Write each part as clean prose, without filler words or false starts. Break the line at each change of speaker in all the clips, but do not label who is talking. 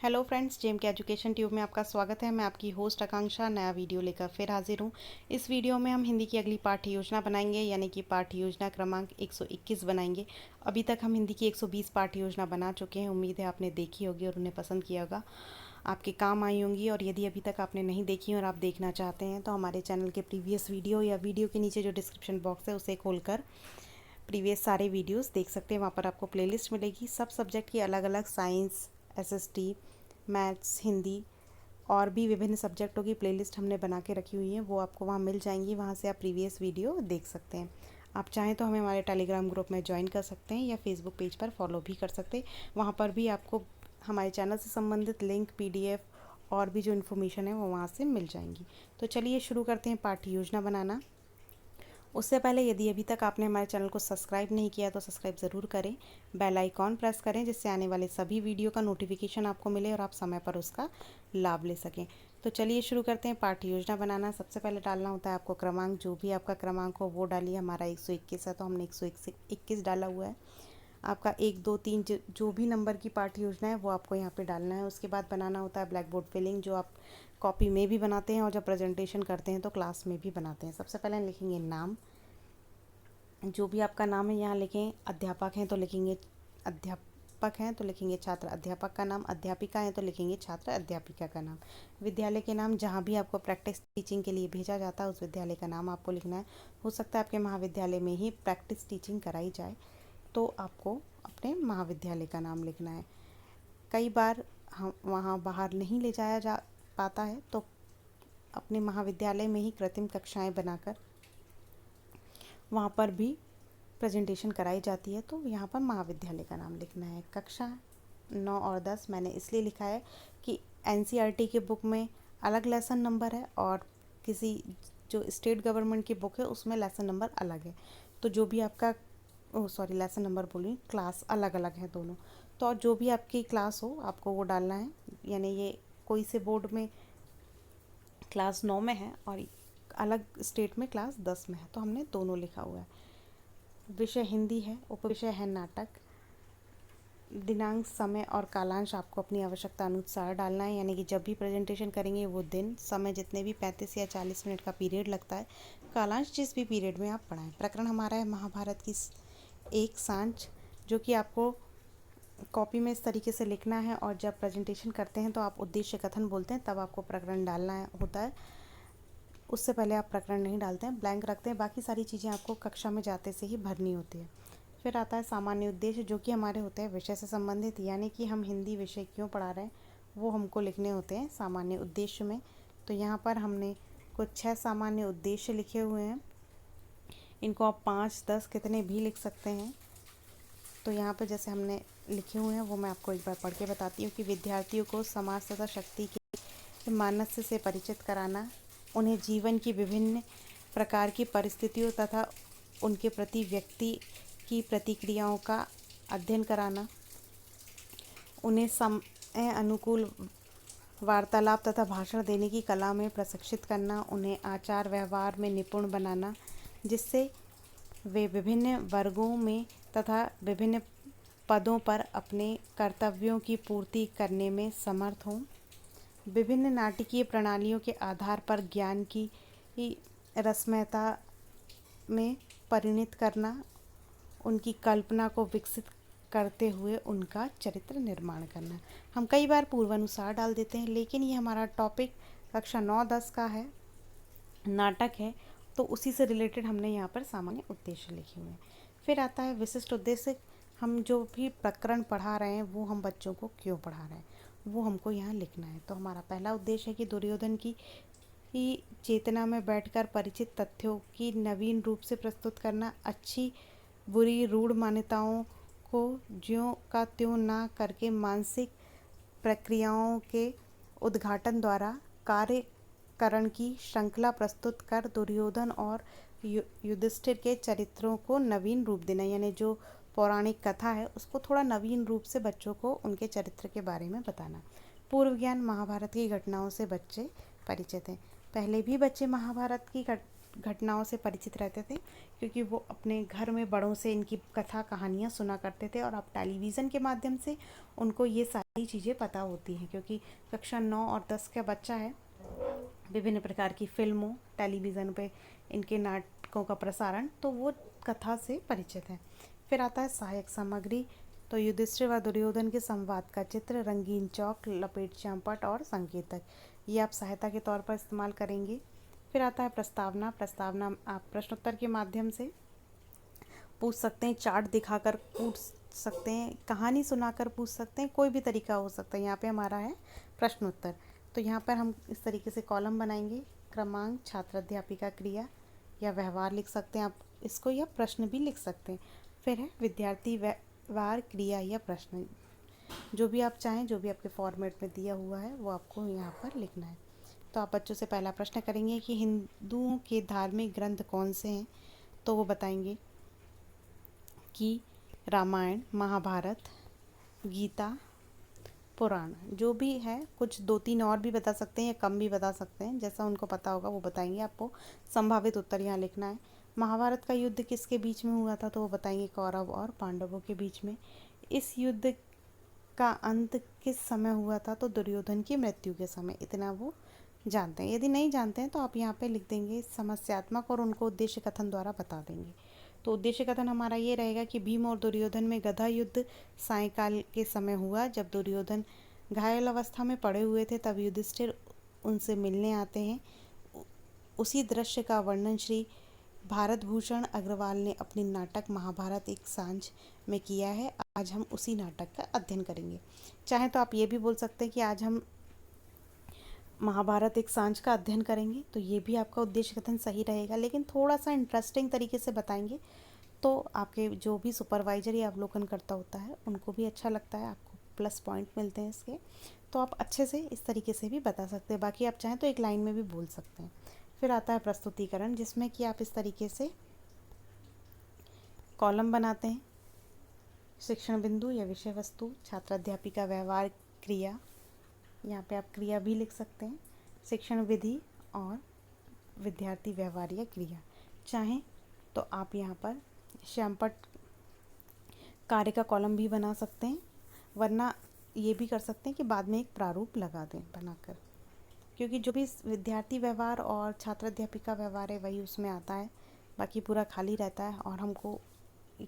Hello friends, GeM के education tube में आपका स्वागत है। मैं आपकी होस्ट आकांक्षा नया वीडियो लेकर फिर हाजिर हूँ। इस वीडियो में हम हिंदी की अगली पाठ्य योजना बनाएंगे, यानी कि पाठ्य योजना क्रमांक 121 बनाएंगे। अभी तक हम हिंदी की 120 पाठ्य योजना बना चुके हैं। उम्मीद है आपने देखी होगी और उन्हें पसंद किया होगा, आपके काम आई होंगी। और यदि अभी तक आपने नहीं देखी और आप देखना चाहते हैं तो हमारे चैनल के प्रीवियस वीडियो या वीडियो के नीचे जो डिस्क्रिप्शन बॉक्स है उसे खोलकर प्रीवियस सारे वीडियोस देख सकते हैं। वहाँ पर आपको प्लेलिस्ट मिलेगी। सब सब्जेक्ट की अलग अलग साइंस, एसएसटी, मैथ्स, हिंदी और भी विभिन्न सब्जेक्टों की प्लेलिस्ट हमने बना के रखी हुई है, वो आपको वहाँ मिल जाएंगी। वहाँ से आप प्रीवियस वीडियो देख सकते हैं। आप चाहें तो हमें हमारे टेलीग्राम ग्रुप में ज्वाइन कर सकते हैं या फेसबुक पेज पर फॉलो भी कर सकते हैं। वहाँ पर भी आपको हमारे चैनल से संबंधित लिंक, पीडीएफ और भी जो इन्फॉर्मेशन है वो वहाँ से मिल जाएंगी। तो चलिए शुरू करते हैं पाठ्य योजना बनाना। उससे पहले यदि अभी तक आपने हमारे चैनल को सब्सक्राइब नहीं किया तो सब्सक्राइब ज़रूर करें, बेल आइकॉन प्रेस करें, जिससे आने वाले सभी वीडियो का नोटिफिकेशन आपको मिले और आप समय पर उसका लाभ ले सकें। तो चलिए शुरू करते हैं पाठ्य योजना बनाना। सबसे पहले डालना होता है आपको क्रमांक। जो भी आपका क्रमांक हो वो डालिए। हमारा 121 है तो हमने 121 डाला हुआ है। आपका 1, 2, 3 जो भी नंबर की पाठ्य योजना है वो आपको यहाँ पे डालना है। उसके बाद बनाना होता है ब्लैक बोर्ड फिलिंग, जो आप कॉपी में भी बनाते हैं और जब प्रेजेंटेशन करते हैं तो क्लास में भी बनाते हैं। सबसे पहले लिखेंगे नाम। जो भी आपका नाम है यहाँ लिखें। अध्यापक हैं तो लिखेंगे अध्यापक हैं तो लिखेंगे छात्र अध्यापक का नाम। अध्यापिका हैं तो लिखेंगे छात्र अध्यापिका का नाम। विद्यालय के नाम, जहाँ भी आपको प्रैक्टिस टीचिंग के लिए भेजा जाता है उस विद्यालय का नाम आपको लिखना है। हो सकता है आपके महाविद्यालय में ही प्रैक्टिस टीचिंग कराई जाए तो आपको अपने महाविद्यालय का नाम लिखना है। कई बार हम वहाँ बाहर नहीं ले जाया जा पाता है तो अपने महाविद्यालय में ही कृत्रिम कक्षाएं बनाकर वहाँ पर भी प्रेजेंटेशन कराई जाती है, तो यहाँ पर महाविद्यालय का नाम लिखना है। कक्षा 9 और 10 मैंने इसलिए लिखा है कि एनसीईआरटी की बुक में अलग लेसन नंबर है और किसी जो स्टेट गवर्नमेंट की बुक है उसमें लेसन नंबर अलग है। तो जो भी आपका लेसन नंबर बोली, क्लास अलग अलग है दोनों। तो और जो भी आपकी क्लास हो आपको वो डालना है। यानी ये कोई से बोर्ड में क्लास 9 में है और अलग स्टेट में क्लास 10 में है, तो हमने दोनों लिखा हुआ है। विषय हिंदी है, उपविषय है नाटक। दिनांक, समय और कालांश आपको अपनी आवश्यकता अनुसार डालना है। यानी कि जब भी प्रेजेंटेशन करेंगे वो दिन, समय जितने भी 35 या 40 मिनट का पीरियड लगता है, कालांश जिस भी पीरियड में आप पढ़ाएं। प्रकरण हमारा है महाभारत की एक सांझ, जो कि आपको कॉपी में इस तरीके से लिखना है और जब प्रेजेंटेशन करते हैं तो आप उद्देश्य कथन बोलते हैं तब आपको प्रकरण डालना होता है। उससे पहले आप प्रकरण नहीं डालते हैं, ब्लैंक रखते हैं। बाकी सारी चीज़ें आपको कक्षा में जाते से ही भरनी होती है। फिर आता है सामान्य उद्देश्य, जो कि हमारे होते हैं विषय से संबंधित, यानी कि हम हिंदी विषय क्यों पढ़ा रहे हैं वो हमको लिखने होते हैं सामान्य उद्देश्य में। तो यहाँ पर हमने कुछ 6 सामान्य उद्देश्य लिखे हुए हैं। इनको आप 5, 10 कितने भी लिख सकते हैं। तो यहाँ पर जैसे हमने लिखे हुए हैं वो मैं आपको एक बार पढ़ के बताती हूँ कि विद्यार्थियों को समाज तथा शक्ति के मानस से परिचित कराना, उन्हें जीवन की विभिन्न प्रकार की परिस्थितियों तथा उनके प्रति व्यक्ति की प्रतिक्रियाओं का अध्ययन कराना, उन्हें समय अनुकूल वार्तालाप तथा भाषण देने की कला में प्रशिक्षित करना, उन्हें आचार व्यवहार में निपुण बनाना, जिससे वे विभिन्न वर्गों में तथा विभिन्न पदों पर अपने कर्तव्यों की पूर्ति करने में समर्थ हों। विभिन्न नाटकीय प्रणालियों के आधार पर ज्ञान की रसमयता में परिणत करना, उनकी कल्पना को विकसित करते हुए उनका चरित्र निर्माण करना। हम कई बार पूर्वानुसार डाल देते हैं, लेकिन ये हमारा टॉपिक कक्षा 9-10 का है, नाटक है, तो उसी से रिलेटेड हमने यहाँ पर सामान्य उद्देश्य लिखे हुए हैं। फिर आता है विशिष्ट उद्देश्य। हम जो भी प्रकरण पढ़ा रहे हैं वो हम बच्चों को क्यों पढ़ा रहे हैं वो हमको यहाँ लिखना है। तो हमारा पहला उद्देश्य है कि दुर्योधन की चेतना में बैठकर परिचित तथ्यों की नवीन रूप से प्रस्तुत करना, अच्छी बुरी रूढ़ मान्यताओं को ज्यों का त्यों ना करके मानसिक प्रक्रियाओं के उद्घाटन द्वारा कार्यकरण की श्रृंखला प्रस्तुत कर दुर्योधन और युधिष्ठिर के चरित्रों को नवीन रूप देना। यानी जो पौराणिक कथा है उसको थोड़ा नवीन रूप से बच्चों को उनके चरित्र के बारे में बताना। पूर्व ज्ञान, महाभारत की घटनाओं से बच्चे परिचित हैं। पहले भी बच्चे महाभारत की घटनाओं से परिचित रहते थे, क्योंकि वो अपने घर में बड़ों से इनकी कथा कहानियाँ सुना करते थे। और अब टेलीविज़न के माध्यम से उनको ये सारी चीज़ें पता होती हैं, क्योंकि कक्षा 9 और 10 का बच्चा है, विभिन्न प्रकार की फिल्मों, टेलीविज़न पे इनके नाटकों का प्रसारण, तो वो कथा से परिचित है। फिर आता है सहायक सामग्री। तो युधिष्ठिर व दुर्योधन के संवाद का चित्र, रंगीन चौक, लपेट श्यामपट और संकेतक, ये आप सहायता के तौर पर इस्तेमाल करेंगे। फिर आता है प्रस्तावना। प्रस्तावना आप प्रश्नोत्तर के माध्यम से पूछ सकते हैं, चार्ट दिखाकर पूछ सकते हैं, कहानी सुनाकर पूछ सकते हैं, कोई भी तरीका हो सकता है। यहाँ पे हमारा है प्रश्नोत्तर। तो यहाँ पर हम इस तरीके से कॉलम बनाएंगे, क्रमांक, छात्र अध्यापिका क्रिया या व्यवहार लिख सकते हैं आप इसको, या प्रश्न भी लिख सकते हैं। फिर है विद्यार्थी व्यवहार क्रिया या प्रश्न, जो भी आप चाहें, जो भी आपके फॉर्मेट में दिया हुआ है वो आपको यहाँ पर लिखना है। तो आप बच्चों से पहला प्रश्न करेंगे कि हिंदुओं के धार्मिक ग्रंथ कौन से हैं, तो वो बताएंगे कि रामायण, महाभारत, गीता, पुराण, जो भी है। कुछ 2-3 और भी बता सकते हैं या कम भी बता सकते हैं, जैसा उनको पता होगा वो बताएंगे। आपको संभावित उत्तर यहाँ लिखना है। महाभारत का युद्ध किसके बीच में हुआ था, तो वो बताएंगे कौरव और पांडवों के बीच में। इस युद्ध का अंत किस समय हुआ था, तो दुर्योधन की मृत्यु के समय। इतना वो जानते हैं। यदि नहीं जानते हैं तो आप यहाँ पे लिख देंगे समस्यात्मक और उनको उद्देश्य कथन द्वारा बता देंगे। तो उद्देश्य कथन हमारा ये रहेगा कि भीम और दुर्योधन में गदा युद्ध सायंकाल के समय हुआ, जब दुर्योधन घायल अवस्था में पड़े हुए थे, तब युधिष्ठिर उनसे मिलने आते हैं। उसी दृश्य का वर्णन श्री भारत भूषण अग्रवाल ने अपनी नाटक महाभारत एक सांझ में किया है। आज हम उसी नाटक का अध्ययन करेंगे। चाहे तो आप ये भी बोल सकते हैं कि आज हम महाभारत एक सांझ का अध्ययन करेंगे, तो ये भी आपका उद्देश्य कथन सही रहेगा, लेकिन थोड़ा सा इंटरेस्टिंग तरीके से बताएंगे तो आपके जो भी सुपरवाइजर या अवलोकन करता होता है उनको भी अच्छा लगता है, आपको प्लस पॉइंट मिलते हैं इसके। तो आप अच्छे से इस तरीके से भी बता सकते हैं। बाकी आप चाहें तो एक लाइन में भी बोल सकते हैं। फिर आता है प्रस्तुतिकरण, जिसमें कि आप इस तरीके से कॉलम बनाते हैं, शिक्षण बिंदु या विषय वस्तु, छात्र अध्यापिका व्यवहार क्रिया, यहाँ पे आप क्रिया भी लिख सकते हैं, शिक्षण विधि और विद्यार्थी व्यवहार या क्रिया। चाहें तो आप यहाँ पर श्यामपट कार्य का कॉलम भी बना सकते हैं, वरना ये भी कर सकते हैं कि बाद में एक प्रारूप लगा दें बनाकर, क्योंकि जो भी विद्यार्थी व्यवहार और छात्र अध्यापिका व्यवहार है वही उसमें आता है, बाकी पूरा खाली रहता है और हमको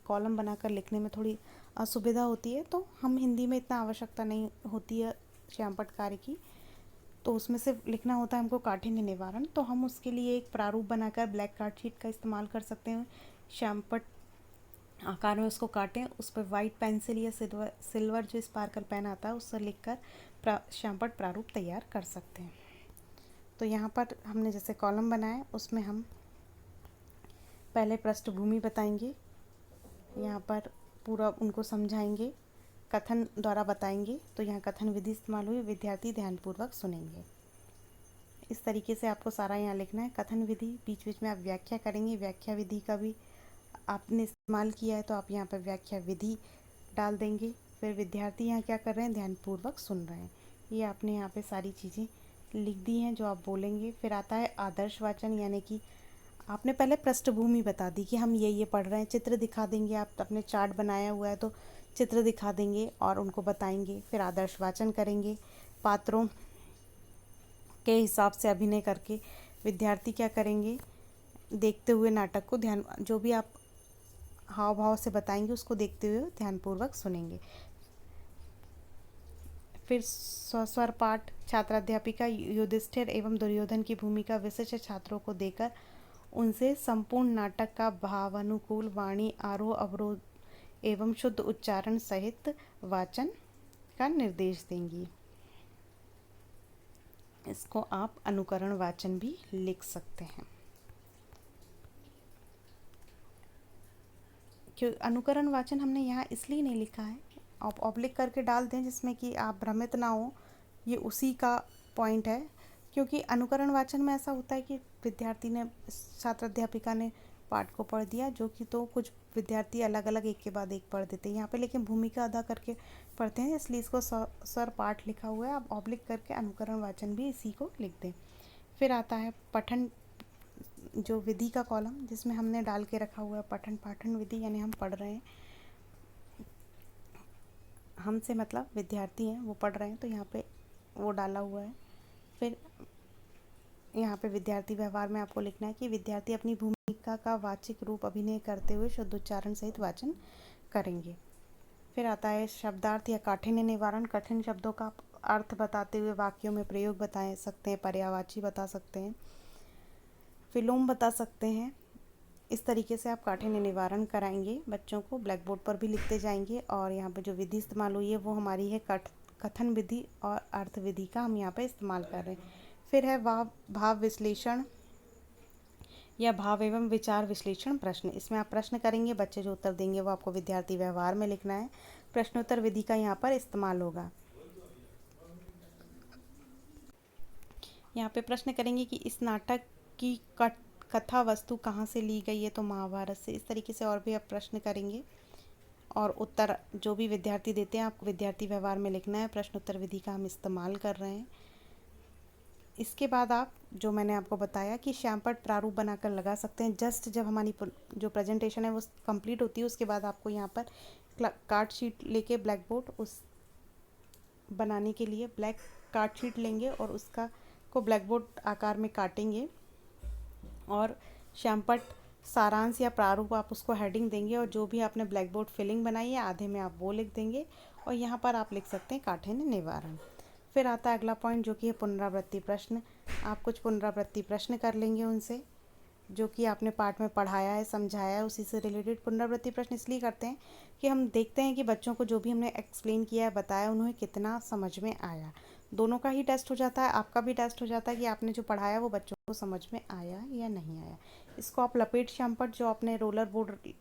कॉलम बनाकर लिखने में थोड़ी असुविधा होती है। तो हम हिंदी में इतना आवश्यकता नहीं होती है श्यामपट कार्य की, तो उसमें सिर्फ लिखना होता है हमको काठिन्य निवारण। तो हम उसके लिए एक प्रारूप बनाकर ब्लैक कार्ड शीट का इस्तेमाल कर सकते हैं, श्यामपट आकार में उसको काटें, उस पर वाइट पेंसिल या सिल्वर जो स्पार्कल पेन आता है उससे लिखकर श्यामपट प्रारूप तैयार कर सकते हैं। तो यहाँ पर हमने जैसे कॉलम बनाए, उसमें हम पहले पृष्ठभूमि बताएंगे, यहाँ पर पूरा उनको समझाएंगे, कथन द्वारा बताएंगे। तो यहाँ कथन विधि इस्तेमाल हुई, विद्यार्थी ध्यानपूर्वक सुनेंगे। इस तरीके से आपको सारा यहाँ लिखना है। कथन विधि, बीच बीच में आप व्याख्या करेंगे, व्याख्या विधि का भी आपने इस्तेमाल किया है तो आप यहाँ पर व्याख्या विधि डाल देंगे। फिर विद्यार्थी यहाँ क्या कर रहे हैं, ध्यानपूर्वक सुन रहे हैं। ये आपने यहाँ पे सारी चीज़ें लिख दी हैं जो आप बोलेंगे। फिर आता है आदर्श वाचन, यानी कि आपने पहले पृष्ठभूमि बता दी कि हम ये पढ़ रहे हैं, चित्र दिखा देंगे, आप अपने चार्ट बनाया हुआ है तो चित्र दिखा देंगे और उनको बताएंगे। फिर आदर्श वाचन करेंगे, पात्रों के हिसाब से अभिनय करके विद्यार्थी क्या करेंगे, देखते हुए नाटक को ध्यान, जो भी आप हाव भाव से बताएंगे उसको देखते हुए ध्यानपूर्वक सुनेंगे। फिर स्वस्वर पाठ, छात्राध्यापिका युधिष्ठिर एवं दुर्योधन की भूमिका विशिष्ट छात्रों को देकर उनसे संपूर्ण नाटक का भावानुकूल वाणी, आरोह अवरोध एवं शुद्ध उच्चारण सहित वाचन का निर्देश देंगी। इसको आप अनुकरण वाचन भी लिख सकते हैं। क्यों अनुकरण वाचन हमने यहाँ इसलिए नहीं लिखा है, आप ऑब्लिक करके डाल दें जिसमें कि आप भ्रमित ना हो, ये उसी का पॉइंट है। क्योंकि अनुकरण वाचन में ऐसा होता है कि विद्यार्थी ने, छात्र अध्यापिका ने पाठ को पढ़ दिया, जो कि तो कुछ विद्यार्थी अलग अलग एक के बाद एक पढ़ देते हैं यहाँ पे, लेकिन भूमिका अदा करके पढ़ते हैं, इसलिए इसको स्वर पाठ लिखा हुआ है। आप ऑब्लिक करके अनुकरण वाचन भी इसी को लिख दें। फिर आता है पठन जो विधि का कॉलम जिसमें हमने डाल के रखा हुआ है पठन पाठन विधि, यानी हम पढ़ रहे हैं, हमसे मतलब विद्यार्थी हैं वो पढ़ रहे हैं, तो यहाँ पे वो डाला हुआ है। फिर यहाँ पे विद्यार्थी व्यवहार में आपको लिखना है कि विद्यार्थी अपनी भूमिका का वाचिक रूप अभिनय करते हुए शुद्ध उच्चारण सहित वाचन करेंगे। फिर आता है शब्दार्थ या काठिन्य निवारण। कठिन शब्दों का अर्थ बताते हुए वाक्यों में प्रयोग बता सकते हैं, पर्यायवाची बता सकते हैं, विलोम बता सकते हैं। इस तरीके से आप काठिन्य निवारण कराएंगे बच्चों को, ब्लैक बोर्ड पर भी लिखते जाएंगे। और यहाँ पे जो विधि इस्तेमाल हुई है वो हमारी है कथन विधि और अर्थ विधि का हम यहाँ पे इस्तेमाल कर रहे हैं। फिर है भाव विश्लेषण या भाव एवं विचार विश्लेषण प्रश्न। इसमें आप प्रश्न करेंगे, बच्चे जो उत्तर देंगे वो आपको विद्यार्थी व्यवहार में लिखना है। प्रश्नोत्तर विधि का यहाँ पर इस्तेमाल होगा। यहाँ पे प्रश्न करेंगे कि इस नाटक की कथा वस्तु कहाँ से ली गई है, तो महाभारत से। इस तरीके से और भी आप प्रश्न करेंगे और उत्तर जो भी विद्यार्थी देते हैं आपको विद्यार्थी व्यवहार में लिखना है। प्रश्नोत्तर विधि का हम इस्तेमाल कर रहे हैं। इसके बाद आप जो मैंने आपको बताया कि श्यामपट्ट प्रारूप बनाकर लगा सकते हैं। जस्ट जब हमारी जो प्रेजेंटेशन है वो कंप्लीट होती है उसके बाद आपको यहाँ पर कार्ड शीट लेके ब्लैक बोर्ड उस बनाने के लिए ब्लैक कार्ड शीट लेंगे और उसका को ब्लैक बोर्ड आकार में काटेंगे और श्यामपट्ट सारांश या प्रारूप आप उसको हेडिंग देंगे और जो भी आपने ब्लैक बोर्ड फिलिंग बनाई है आधे में आप वो लिख देंगे और यहाँ पर आप लिख सकते हैं काठिन्य निवारण। फिर आता है अगला पॉइंट जो कि है पुनरावृत्ति प्रश्न। आप कुछ पुनरावृत्ति प्रश्न कर लेंगे उनसे जो कि आपने पाठ में पढ़ाया है, समझाया है, उसी से रिलेटेड पुनरावृत्ति प्रश्न इसलिए करते हैं कि हम देखते हैं कि बच्चों को जो भी हमने एक्सप्लेन किया है, बताया, उन्हें कितना समझ में आया। दोनों का ही टेस्ट हो जाता है, आपका भी टेस्ट हो जाता है कि आपने जो पढ़ाया वो बच्चों को समझ में आया या नहीं आया। इसको आप लपेट श्यामपट्ट जो अपने रोलर बोर्ड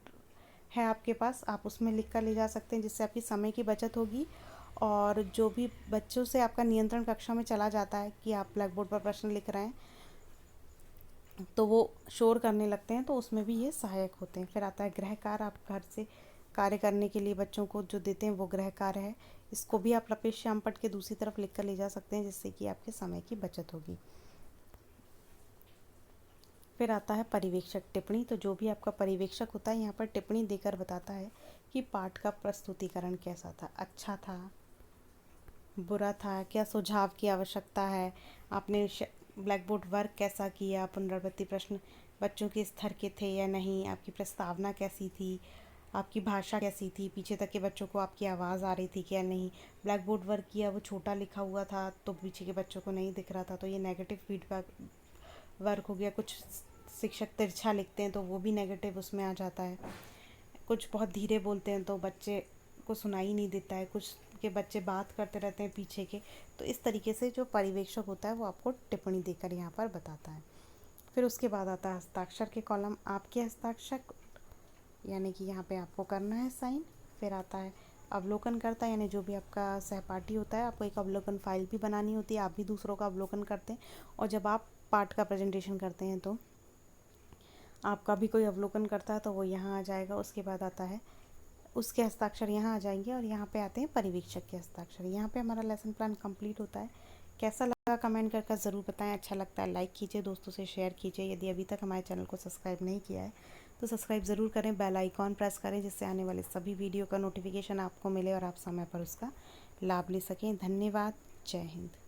है आपके पास, आप उसमें लिख कर ले जा सकते हैं जिससे आपकी समय की बचत होगी। और जो भी बच्चों से आपका नियंत्रण कक्षा में चला जाता है कि आप ब्लैक बोर्ड पर प्रश्न लिख रहे हैं तो वो शोर करने लगते हैं, तो उसमें भी ये सहायक होते हैं। फिर आता है गृह कार्य। आप घर से कार्य करने के लिए बच्चों को जो देते हैं वो गृह कार्य है। इसको भी आप लपेट श्यामपट्ट के दूसरी तरफ लिख कर ले जा सकते हैं जिससे कि आपके समय की बचत होगी। फिर आता है पर्यवेक्षक टिप्पणी। तो जो भी आपका पर्यवेक्षक होता है यहाँ पर टिप्पणी देकर बताता है कि पाठ का प्रस्तुतिकरण कैसा था, अच्छा था, बुरा था, क्या सुझाव की आवश्यकता है, आपने ब्लैक बोर्ड वर्क कैसा किया, पुनरावृत्ति प्रश्न बच्चों के स्तर के थे या नहीं, आपकी प्रस्तावना कैसी थी, आपकी भाषा कैसी थी, पीछे तक के बच्चों को आपकी आवाज़ आ रही थी क्या नहीं, ब्लैक बोर्ड वर्क किया वो छोटा लिखा हुआ था तो पीछे के बच्चों को नहीं दिख रहा था, तो ये नेगेटिव फीडबैक वर्क हो गया। कुछ शिक्षक तिरछा लिखते हैं तो वो भी नेगेटिव उसमें आ जाता है। कुछ बहुत धीरे बोलते हैं तो बच्चे को सुनाई नहीं देता है, कुछ के बच्चे बात करते रहते हैं पीछे के। तो इस तरीके से जो पर्यवेक्षक होता है वो आपको टिप्पणी देकर यहाँ पर बताता है। फिर उसके बाद आता है हस्ताक्षर के कॉलम। आपके हस्ताक्षर यानी कि यहाँ पे आपको करना है साइन। फिर आता है अवलोकन करता है, यानी जो भी आपका सहपाठी होता है आपको एक अवलोकन फाइल भी बनानी होती है, आप भी दूसरों का अवलोकन करते हैं और जब आप पाठ का प्रेजेंटेशन करते हैं तो आपका भी कोई अवलोकन करता है तो वो यहाँ आ जाएगा। उसके बाद आता है उसके हस्ताक्षर यहाँ आ जाएंगे और यहाँ पे आते हैं पर्यवेक्षक के हस्ताक्षर। यहाँ पे हमारा लेसन प्लान कंप्लीट होता है। कैसा लगा कमेंट करके ज़रूर बताएं। अच्छा लगता है लाइक कीजिए, दोस्तों से शेयर कीजिए। यदि अभी तक हमारे चैनल को सब्सक्राइब नहीं किया है तो सब्सक्राइब ज़रूर करें, बेल आइकॉन प्रेस करें जिससे आने वाले सभी वीडियो का नोटिफिकेशन आपको मिले और आप समय पर उसका लाभ ले सकें। धन्यवाद। जय हिंद।